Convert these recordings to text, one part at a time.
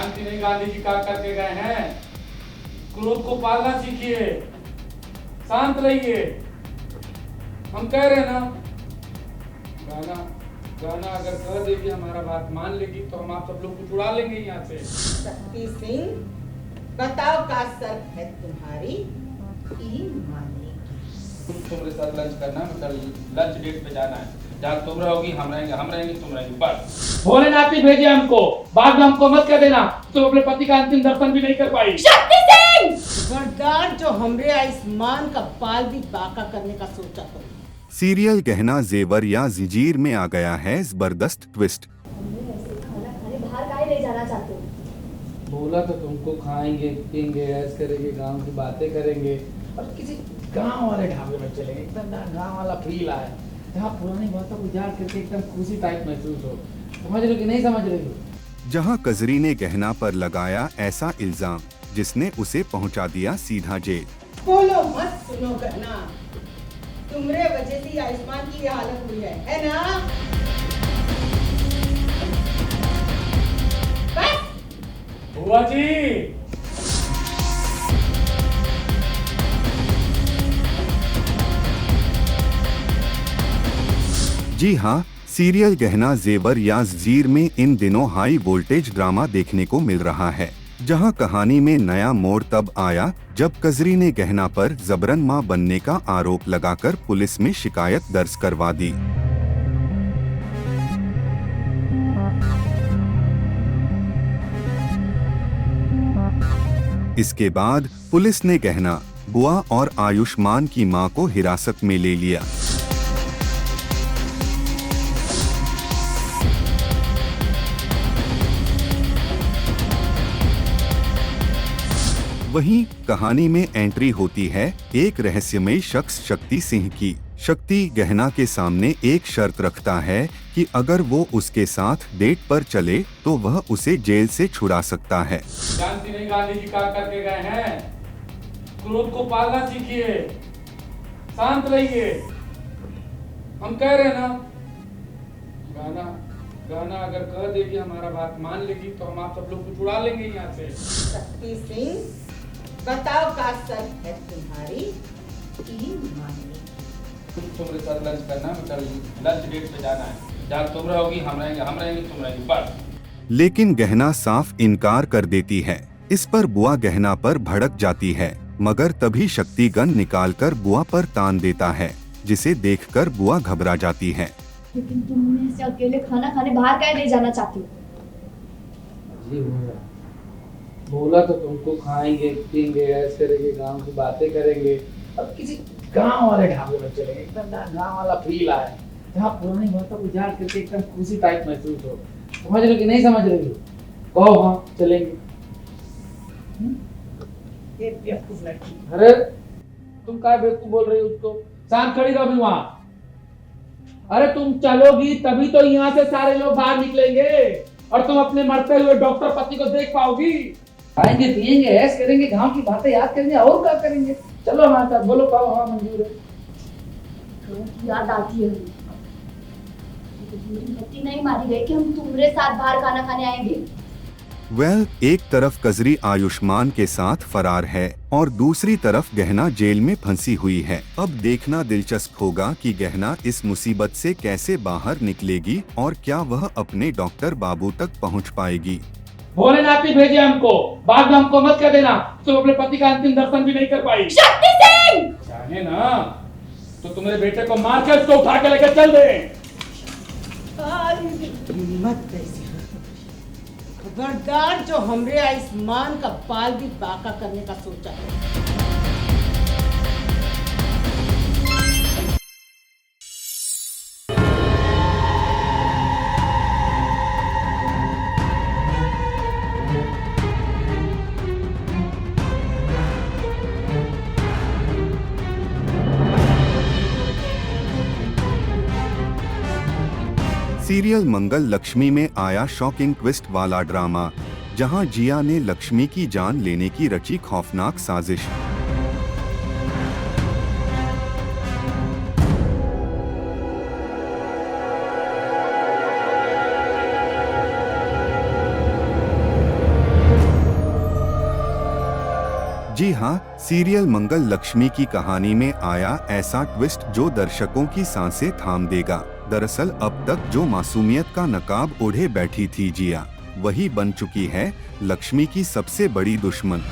जानती नहीं गांधी जी क्या करके गए हैं? क्रोध को पालना सीखिए, शांत रहिए। हम कह रहे हैं ना, गाना गाना अगर कह देगी, हमारा बात मान लेगी तो हम आप सब लोग को छुड़ा लेंगे यहाँ से। शक्ति सिंह, बताओ का शर्त है तुम्हारी? तुम मेरे साथ लंच करना है, कल लंच डेट पे जाना है। जहाँ तुम रहोगी हम रहेंगे तुम रहेंगी, बस। भोलेनाथ ही भेजे हमको, बाद में हमको मत कह देना तुम अपने पति का अंतिम दर्शन भी नहीं कर पाई। शक्ति सिंह, खबरदार जो हमरे आयुष्मान का बाल भी बाका करने का सोचा तो। सीरियल गहना जेवर या जंजीर में आ गया है जबरदस्त ट्विस्ट। खाना खाने बाहर काहे ले जाना चाहते हो? बोला तो तुमको खाएंगे पिएंगे ऐश करेंगे, गांव की बातें करेंगे और किसी गांव वाले ढाबे में चलेंगे, एकदम गांव वाला फील आए, जहाँ पुरानी बातों को याद करके एकदम खुशी टाइप महसूस हो। समझ रहे हो कि नहीं समझ रहे हो? जहां कजरी ने गहना पर लगाया ऐसा इल्जाम जिसने उसे पहुंचा दिया सीधा जेल। बोलो मत, सुनो गहना, तुमरे वजह से आयुष्मान की ये हालत हुई है ना? बस बुआ जी, जी हाँ, सीरियल गहना जेवर या जंजीर में इन दिनों हाई वोल्टेज ड्रामा देखने को मिल रहा है, जहां कहानी में नया मोड़ तब आया जब कजरी ने गहना पर जबरन मां बनने का आरोप लगाकर पुलिस में शिकायत दर्ज करवा दी। इसके बाद पुलिस ने गहना, बुआ और आयुष्मान की मां को हिरासत में ले लिया। वहीं कहानी में एंट्री होती है एक रहस्यमयी शख्स शक्ति सिंह की। शक्ति गहना के सामने एक शर्त रखता है कि अगर वो उसके साथ डेट पर चले तो वह उसे जेल से छुड़ा सकता है। जानती नहीं गांधी जी क्या करके गए हैं? क्रोध को पालना सीखिए, शांत रहिए। हम कह रहे हैं ना, गाना अगर कह देगी, हमारा बात मान लेगी तो हम आप सब लोग को छुड़ा लेंगे यहाँ से। शक्ति सिंह, बताओ का शर्त है तुम्हारी? तुम मेरे साथ लंच करना है, कल लंच डेट पे जाना है। जहाँ तुम रहोगी हम रहेंगे तुम रहेंगी, बस। लेकिन गहना साफ इनकार कर देती है। इस पर बुआ गहना पर भड़क जाती है, मगर तभी शक्ति गन निकालकर बुआ पर तान देता है, जिसे देखकर बुआ घबरा जाती है। लेकिन तुम ऐसे अकेले खाना खाने बाहर काहे ले जाना चाहते हो? जी बोला तो तुमको खाएंगे पिएंगे ऐश करेंगे, गांव की बातें करेंगे और किसी गांव वाले ढाबे में चलेंगे, एकदम गांव वाला फील आए, जहाँ पुरानी बातों को याद करके एकदम खुशी टाइप महसूस हो। समझ रहे हो कि नहीं समझ रहे हो? कहो हाँ चलेंगे। ये बेवकूफ लड़की। अरे तुम क्या बेवकूफ बोल रही हो उसको? शांत खड़ी रहो अभी वहाँ। अरे तुम चलोगी तभी तो यहाँ से सारे लोग बाहर निकलेंगे और तुम अपने मरते हुए डॉक्टर पति को देख पाओगी। खाएंगे पिएंगे ऐश करेंगे, गांव की बातें याद करेंगे और क्या करेंगे। चलो हमारे साथ, बोलो कहो हाँ मंजूर है। याद आती है मेरी मती नहीं मारी गई कि हम तुम्हारे साथ बाहर खाना खाने आएंगे। एक तरफ कजरी आयुष्मान के साथ फरार है और दूसरी तरफ गहना जेल में फंसी हुई है। अब देखना दिलचस्प होगा कि गहना इस मुसीबत से कैसे बाहर निकलेगी और क्या वह अपने डॉक्टर बाबू तक पहुंच पाएगी। भोलेनाथ ही भेजे हमको, बाद में हमको मत कह देना तुम अपने पति का अंतिम दर्शन भी नहीं कर पाई। शक्ति सिंह, चाहे ना तो तुम्हारे बेटे को मार के उसको उठा के लेकर चल दे। मत कैसी, खबरदार जो हमरे आयुष्मान का बाल भी बाका करने का सोचा है। सीरियल मंगल लक्ष्मी में आया शॉकिंग ट्विस्ट वाला ड्रामा, जहां जिया ने लक्ष्मी की जान लेने की रची खौफनाक साजिश। जी हाँ, सीरियल मंगल लक्ष्मी की कहानी में आया ऐसा ट्विस्ट जो दर्शकों की सांसें थाम देगा। दरअसल अब तक जो मासूमियत का नकाब ओढ़े बैठी थी जिया, वही बन चुकी है लक्ष्मी की सबसे बड़ी दुश्मन।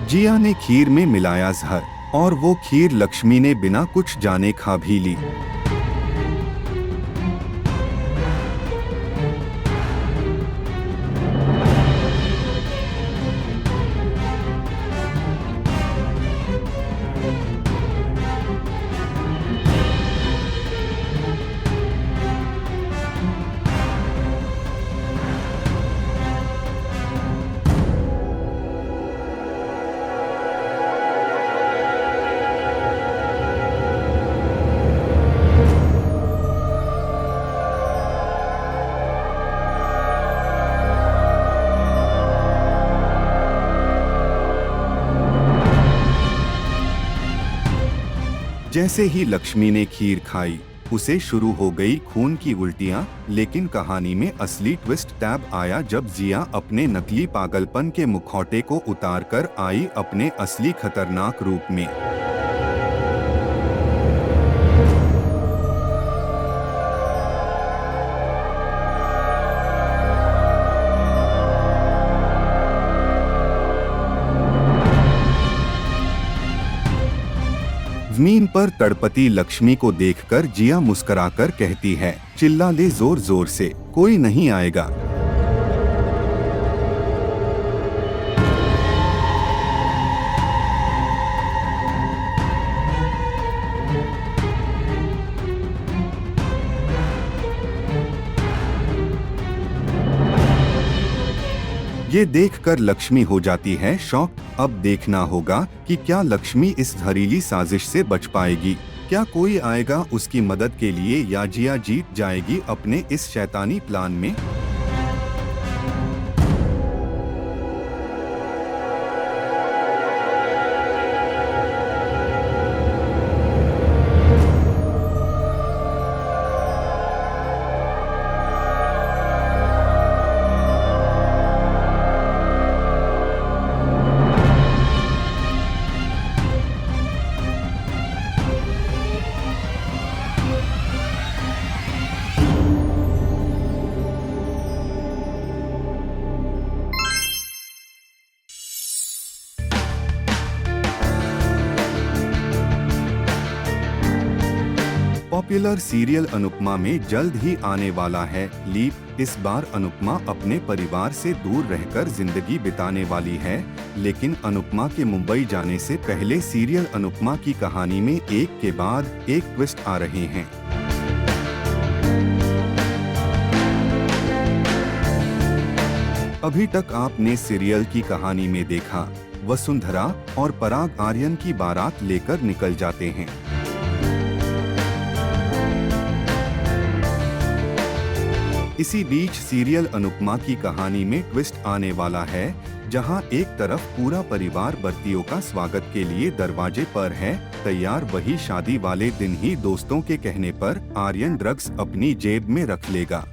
जिया ने खीर में मिलाया जहर और वो खीर लक्ष्मी ने बिना कुछ जाने खा भी ली। जैसे ही लक्ष्मी ने खीर खाई, उसे शुरू हो गई खून की उल्टियां। लेकिन कहानी में असली ट्विस्ट तब आया जब जिया अपने नकली पागलपन के मुखौटे को उतारकर आई अपने असली खतरनाक रूप में। जमीन पर तड़पती लक्ष्मी को देखकर जिया मुस्कुराकर कहती है, चिल्ला ले जोर जोर से, कोई नहीं आएगा। ये देखकर लक्ष्मी हो जाती है शॉक। अब देखना होगा कि क्या लक्ष्मी इस जहरीली साजिश से बच पाएगी। क्या कोई आएगा उसकी मदद के लिए या जिया जीत जाएगी अपने इस शैतानी प्लान में। पॉपुलर सीरियल अनुपमा में जल्द ही आने वाला है लीप। इस बार अनुपमा अपने परिवार से दूर रहकर जिंदगी बिताने वाली है। लेकिन अनुपमा के मुंबई जाने से पहले सीरियल अनुपमा की कहानी में एक के बाद एक ट्विस्ट आ रहे हैं। अभी तक आपने सीरियल की कहानी में देखा, वसुंधरा और पराग आर्यन की बारात लेकर निकल जाते हैं। इसी बीच सीरियल अनुपमा की कहानी में ट्विस्ट आने वाला है, जहां एक तरफ पूरा परिवार बर्तियों का स्वागत के लिए दरवाजे पर है तैयार, वही शादी वाले दिन ही दोस्तों के कहने पर आर्यन ड्रग्स अपनी जेब में रख लेगा।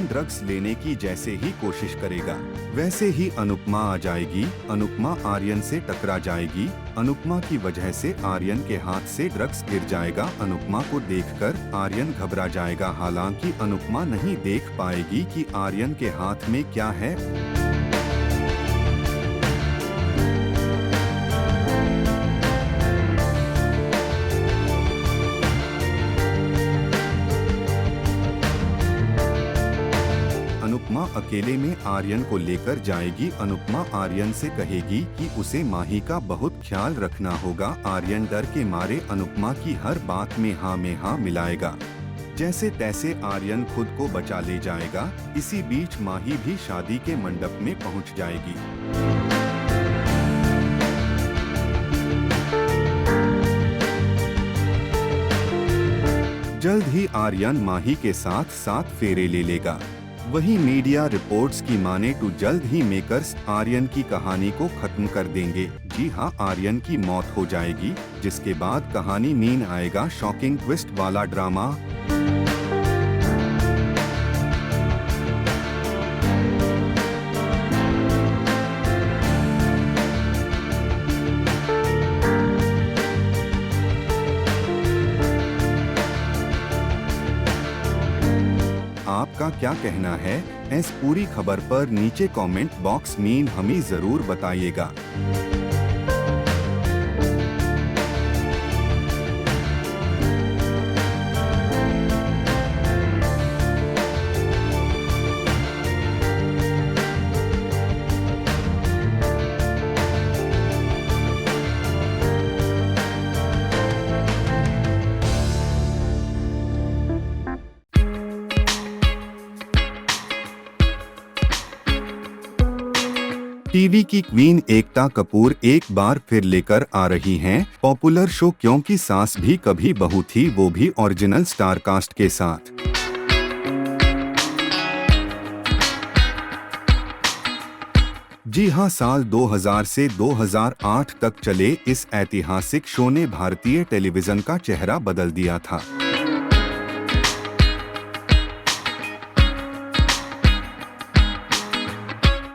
ड्रग्स लेने की जैसे ही कोशिश करेगा, वैसे ही अनुपमा आ जाएगी। अनुपमा आर्यन से टकरा जाएगी। अनुपमा की वजह से आर्यन के हाथ से ड्रग्स गिर जाएगा। अनुपमा को देखकर आर्यन घबरा जाएगा। हालांकि अनुपमा नहीं देख पाएगी कि आर्यन के हाथ में क्या है। अनुपमा अकेले में आर्यन को लेकर जाएगी। अनुपमा आर्यन से कहेगी कि उसे माही का बहुत ख्याल रखना होगा। आर्यन डर के मारे अनुपमा की हर बात में हाँ मिलाएगा। जैसे तैसे आर्यन खुद को बचा ले जाएगा। इसी बीच माही भी शादी के मंडप में पहुंच जाएगी। जल्द ही आर्यन माही के साथ 7 फेरे ले लेगा। वहीं मीडिया रिपोर्ट्स की माने तो जल्द ही मेकर्स आर्यन की कहानी को खत्म कर देंगे। जी हां, आर्यन की मौत हो जाएगी, जिसके बाद कहानी में आएगा शॉकिंग ट्विस्ट वाला ड्रामा। आपका क्या कहना है इस पूरी खबर पर नीचे कमेंट बॉक्स में हमें जरूर बताइएगा। टीवी की क्वीन एकता कपूर एक बार फिर लेकर आ रही हैं पॉपुलर शो क्योंकि सास भी कभी बहू थी, वो भी ओरिजिनल स्टार कास्ट के साथ। जी हां, साल 2000 से 2008 तक चले इस ऐतिहासिक शो ने भारतीय टेलीविजन का चेहरा बदल दिया था।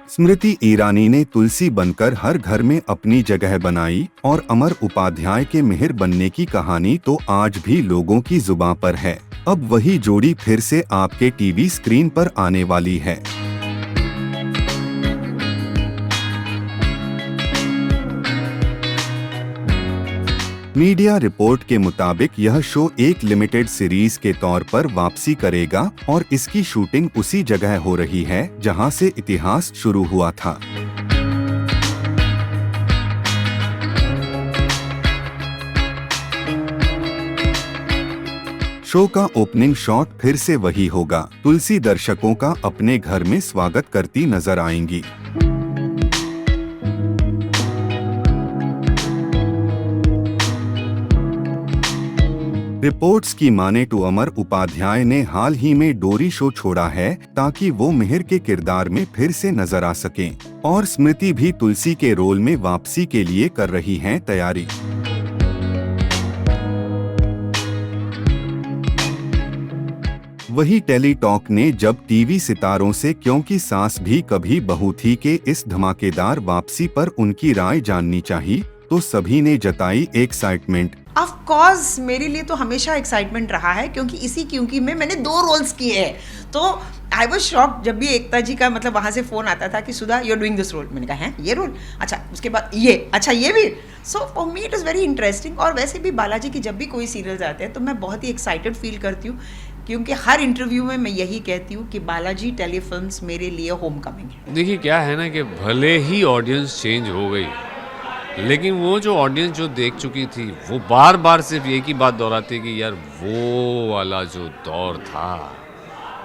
स्मृति ईरानी ने तुलसी बनकर हर घर में अपनी जगह बनाई और अमर उपाध्याय के मेहर बनने की कहानी तो आज भी लोगों की जुबां पर है। अब वही जोड़ी फिर से आपके टीवी स्क्रीन पर आने वाली है। मीडिया रिपोर्ट के मुताबिक यह शो एक लिमिटेड सीरीज के तौर पर वापसी करेगा और इसकी शूटिंग उसी जगह हो रही है जहां से इतिहास शुरू हुआ था। शो का ओपनिंग शॉट फिर से वही होगा। तुलसी दर्शकों का अपने घर में स्वागत करती नजर आएंगी। रिपोर्ट्स की माने तो अमर उपाध्याय ने हाल ही में डोरी शो छोड़ा है ताकि वो मेहर के किरदार में फिर से नजर आ सकें और स्मृति भी तुलसी के रोल में वापसी के लिए कर रही हैं तैयारी। वही टेली टॉक ने जब टीवी सितारों से क्योंकि सास भी कभी बहू थी के इस धमाकेदार वापसी पर उनकी राय जाननी चाहिए तो सभी ने जताई एक्साइटमेंट। ऑफ कोर्स मेरे लिए तो हमेशा एक्साइटमेंट रहा है क्योंकि इसी क्योंकि में मैंने 2 रोल्स किए हैं। तो आई वाज शॉक्ड जब भी एकता जी का मतलब वहाँ से फ़ोन आता था कि Sudha you are doing this role. मैंने कहा है ये रोल, अच्छा उसके बाद ये, अच्छा ये भी। So for me it is very interesting. और वैसे भी बालाजी की जब भी कोई सीरियल्स आते हैं तो मैं बहुत ही एक्साइटेड फील करती हूँ क्योंकि हर इंटरव्यू में मैं यही कहती हूँ कि बालाजी टेलीफिल्म्स मेरे लिए होम कमिंग है। देखिए क्या है ना कि भले ही ऑडियंस चेंज हो गई लेकिन वो जो ऑडियंस जो देख चुकी थी वो बार बार सिर्फ एक ही बात दोहराती कि यार वो वाला जो दौर था,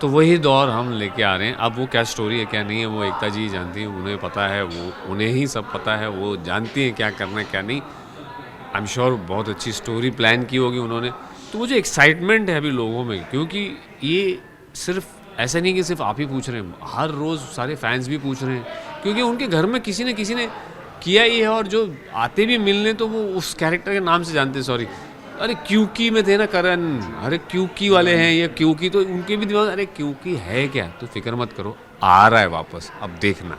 तो वही दौर हम लेके आ रहे हैं। अब वो क्या स्टोरी है क्या नहीं है वो एकता जी जानती हैं, उन्हें पता है, वो उन्हें ही सब पता है, वो जानती हैं क्या करना है क्या नहीं। आई एम श्योर बहुत अच्छी स्टोरी प्लान की होगी उन्होंने। तो वो जो एक्साइटमेंट है अभी लोगों में, क्योंकि ये सिर्फ ऐसा नहीं कि सिर्फ आप ही पूछ रहे हैं, हर रोज़ सारे फैंस भी पूछ रहे हैं क्योंकि उनके घर में किसी ने किया ही है और जो आते भी मिलने तो वो उस कैरेक्टर के नाम से जानते हैं। सॉरी, अरे क्यूकी में थे ना करण, अरे क्यूकी वाले हैं ये क्यूकी, तो उनके भी दिमाग अरे क्यूकी है क्या, तो फिक्र मत करो आ रहा है वापस, अब देखना।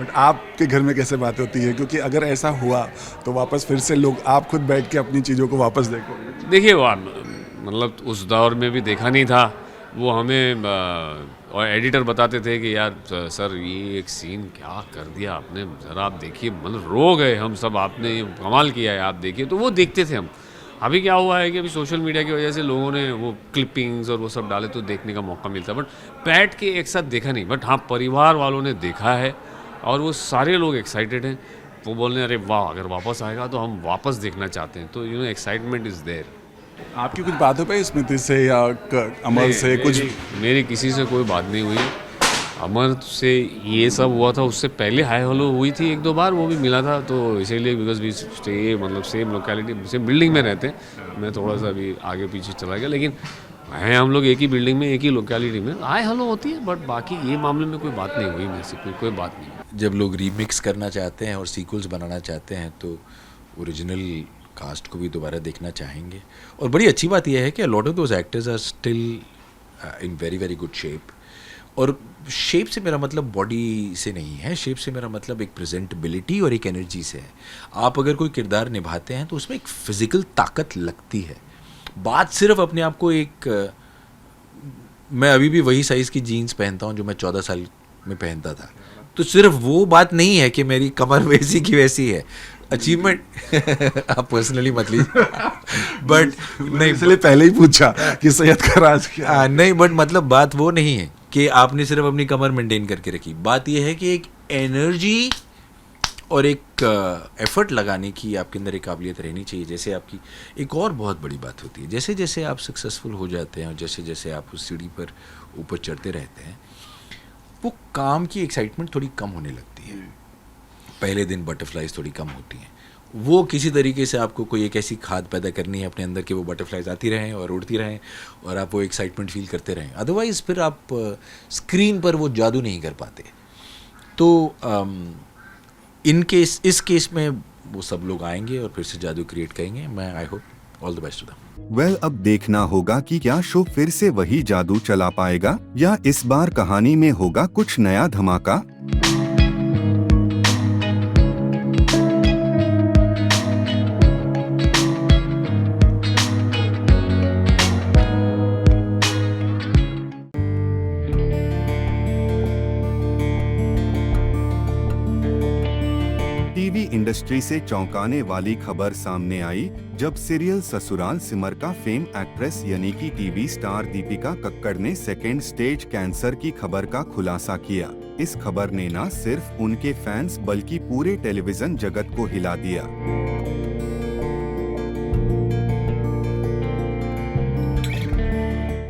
बट आपके घर में कैसे बात होती है, क्योंकि अगर ऐसा हुआ तो वापस फिर से लोग आप खुद बैठ के अपनी चीज़ों को वापस देखो। देखिए मतलब उस दौर में भी देखा नहीं था वो, हमें और एडिटर बताते थे कि यार सर ये एक सीन क्या कर दिया आपने, ज़रा आप देखिए, मतलब रो गए हम सब, आपने ये कमाल किया है आप देखिए, तो वो देखते थे हम। अभी क्या हुआ है कि अभी सोशल मीडिया की वजह से लोगों ने वो क्लिपिंग्स और वो सब डाले तो देखने का मौका मिलता, बट बैठ के एक साथ देखा नहीं। बट हाँ, परिवार वालों ने देखा है और वो सारे लोग एक्साइटेड हैं। वो बोल रहे हैं अरे वाह अगर वापस आएगा तो हम वापस देखना चाहते हैं, तो you know excitement is there. आपकी कुछ बात हो पाई स्मृति से या अमर से? कुछ मेरी किसी से कोई बात नहीं हुई। अमर से ये सब हुआ था, उससे पहले हाई हेलो हुई थी 1-2 बार, वो भी मिला था, तो इसीलिए बिकॉज वी स्टे मतलब सेम लोकेलिटी सेम बिल्डिंग में रहते हैं। मैं थोड़ा सा अभी आगे पीछे चला गया, लेकिन हैं हम लोग एक ही बिल्डिंग में, एक ही लोकेलिटी में, हाई हेलो होती है, बट बाकी ये मामले में कोई बात नहीं हुई मेरे से, कोई बात नहीं। जब लोग रीमिक्स करना चाहते हैं और सीक्वल्स बनाना चाहते हैं तो ओरिजिनल कास्ट को भी दोबारा देखना चाहेंगे। और बड़ी अच्छी बात यह है कि lot of those actors are still in very very good shape. और शेप से मेरा मतलब बॉडी से नहीं है, शेप से मेरा मतलब एक प्रेजेंटेबिलिटी और एक एनर्जी से है। आप अगर कोई किरदार निभाते हैं तो उसमें एक फिजिकल ताकत लगती है। बात सिर्फ अपने आप को एक मैं अभी भी वही साइज़ की जीन्स पहनता हूँ जो मैं 14 साल में पहनता था, तो सिर्फ वो बात नहीं है कि मेरी कमर वैसी की वैसी है। अचीवमेंट आप पर्सनली मत लीजिए, बट नहीं, इसलिए पहले ही पूछा कि सैयद का राज क्या है। नहीं, बट मतलब बात वो नहीं है कि आपने सिर्फ अपनी कमर मेंटेन करके रखी। बात यह है कि एक एनर्जी और एक एफर्ट लगाने की आपके अंदर एक काबिलियत रहनी चाहिए। जैसे आपकी एक और बहुत बड़ी बात होती है, जैसे जैसे आप सक्सेसफुल हो जाते हैं और जैसे जैसे आप उस सीढ़ी पर ऊपर चढ़ते रहते हैं, वो काम की एक्साइटमेंट थोड़ी कम होने लगती है। पहले दिन बटरफ्लाइज थोड़ी कम होती हैं। वो किसी तरीके से आपको कोई एक ऐसी खाद पैदा करनी है अपने अंदर कि वो बटरफ्लाइज आती रहें और उड़ती रहें और आप वो एक्साइटमेंट फील करते रहें। अदरवाइज़ फिर आप स्क्रीन पर वो जादू नहीं कर पाते। तो इस केस में वो सब लोग आएंगे और फिर से जादू क्रिएट करेंगे। मैं I hope all the best to them. Well, अब देखना होगा कि क्या शो फिर से वही जादू चला पाएगा या इस बार कहानी में होगा कुछ नया धमाका। टीवी इंडस्ट्री से चौंकाने वाली खबर सामने आई जब सीरियल ससुराल सिमर का फेम एक्ट्रेस यानी कि टीवी स्टार दीपिका कक्कड़ ने सेकेंड स्टेज कैंसर की खबर का खुलासा किया। इस खबर ने न सिर्फ उनके फैंस बल्कि पूरे टेलीविजन जगत को हिला दिया।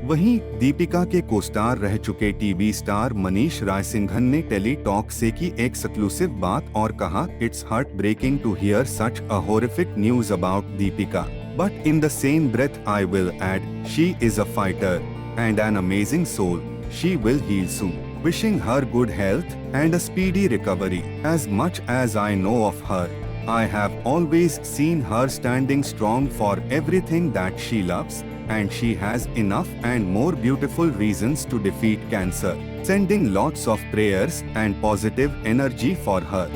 वहीं दीपिका के कोस्टार रह चुके टीवी स्टार मनीष रायसिंघन ने टेली टॉक से की एक एक्सक्लूसिव बात और कहा, it's heart breaking to hear such a horrific news about Deepika, but in the same breath I will add, she is a fighter and an amazing soul, she will heal soon, wishing her good health and a speedy recovery. As much as I know of her, I have always seen her standing strong for everything that she loves, and she has enough and more beautiful reasons to defeat cancer. Sending lots of prayers and positive energy for her.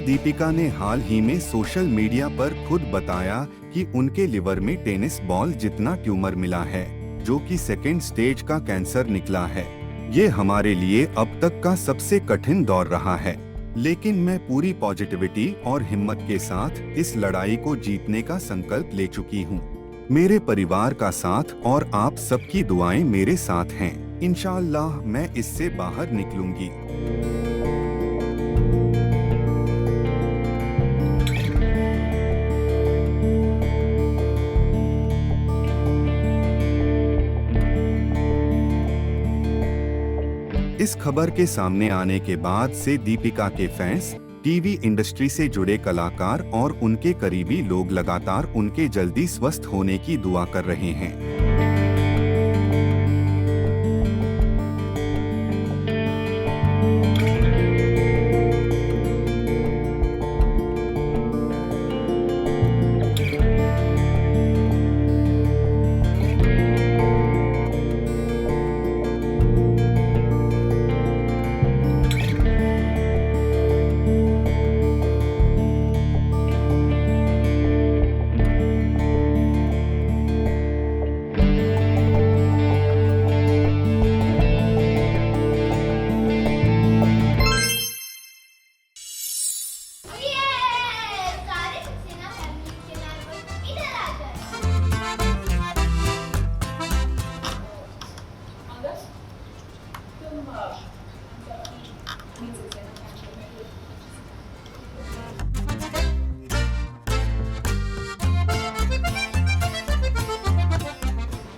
Deepika ने हाल ही में social media पर खुद बताया कि उनके liver में tennis ball जितना tumour मिला है, जो कि सेकेंड स्टेज का कैंसर निकला है। ये हमारे लिए अब तक का सबसे कठिन दौर रहा है, लेकिन मैं पूरी पॉजिटिविटी और हिम्मत के साथ इस लड़ाई को जीतने का संकल्प ले चुकी हूँ। मेरे परिवार का साथ और आप सबकी दुआएं मेरे साथ हैं। इंशाअल्लाह मैं इससे बाहर निकलूंगी। इस खबर के सामने आने के बाद से दीपिका के फैंस, टीवी इंडस्ट्री से जुड़े कलाकार और उनके करीबी लोग लगातार उनके जल्दी स्वस्थ होने की दुआ कर रहे हैं।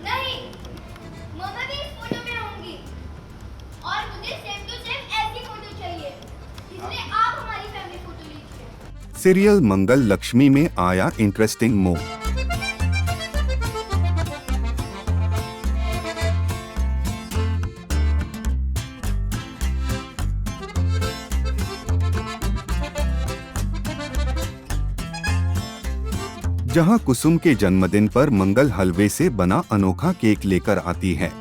नहीं, मम्मा भी इस फोटो में होंगी और मुझे सेम टू सेम ऐसी फोटो चाहिए जिसमें आप हमारी फैमिली फोटो लीजिए। सीरियल मंगल लक्ष्मी में आया इंटरेस्टिंग मूव। जहां कुसुम के जन्मदिन पर मंगल हलवे से बना अनोखा केक लेकर आती है।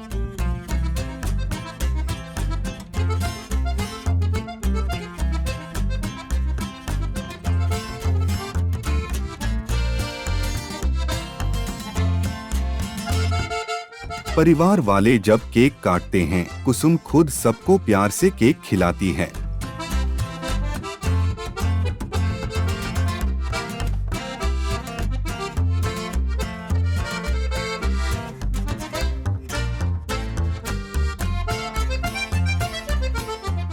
परिवार वाले जब केक काटते हैं, कुसुम खुद सबको प्यार से केक खिलाती है।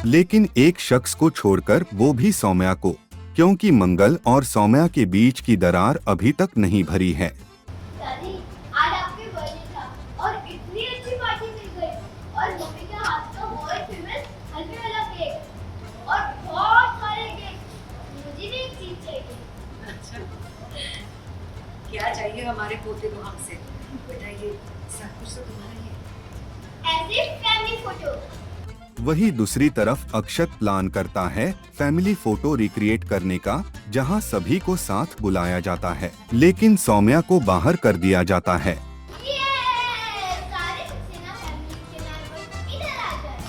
लेकिन एक शख्स को छोड़कर, वो भी सौम्या को, क्योंकि मंगल और सौम्या के बीच की दरार अभी तक नहीं भरी है। दादी, आज आपके बर्थडे था और इतनी अच्छी पार्टी मिल गई और मम्मी के हाथ का बहुत फेमस हलवे वाला केक और बहुत सारे केक। मुझे भी एक चीज चाहिए। अच्छा, क्या चाहिए हमारे पोते को हमसे? बेटा ये सब कुछ तो तुम्हारा ही है। ऐसे फैमिली फोटो। वही दूसरी तरफ अक्षत प्लान करता है फैमिली फोटो रिक्रिएट करने का, जहां सभी को साथ बुलाया जाता है, लेकिन सौम्या को बाहर कर दिया जाता है। ये सारे सक्सेना फैमिली के नाम इधर आ जाए।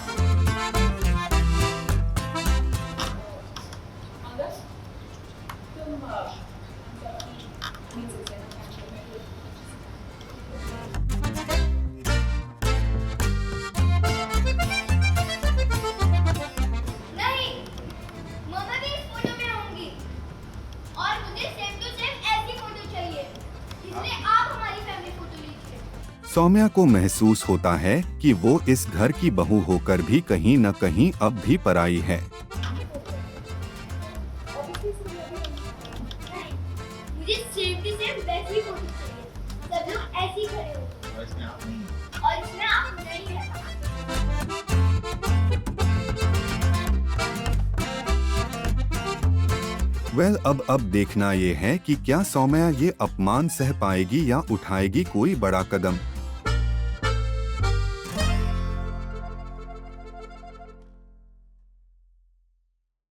नहीं, मम्मा भी इस फोटो में होंगी और मुझे सेम टू सेम ऐसी फोटो चाहिए जिसमें आप हमारी फैमिली फोटो लीजिए। सौम्या को महसूस होता है कि वो इस घर की बहू होकर भी कहीं न कहीं अब भी पराई है। मुझे सेम टू सेम वैसी फोटो चाहिए, सब लोग ऐसे ही खड़े हो और इसमें आप नहीं है। वेल, अब देखना ये है कि क्या सौम्या ये अपमान सह पाएगी या उठाएगी कोई बड़ा कदम।